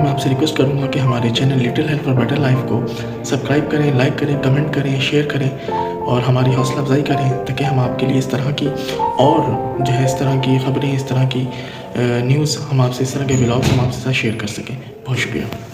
मैं आपसे रिक्वेस्ट करूँगा कि हमारे channel little help for better life को सब्सक्राइब करें, लाइक करें, कमेंट करें, शेयर करें और हमारी हौसला अफ़ज़ाई करें, ताकि हम आपके लिए इस तरह की और जो है इस तरह की ख़बरें, इस तरह की न्यूज़ हम आपसे, इस तरह के व्लॉग्स हम आपके साथ शेयर कर सकें। बहुत शुक्रिया।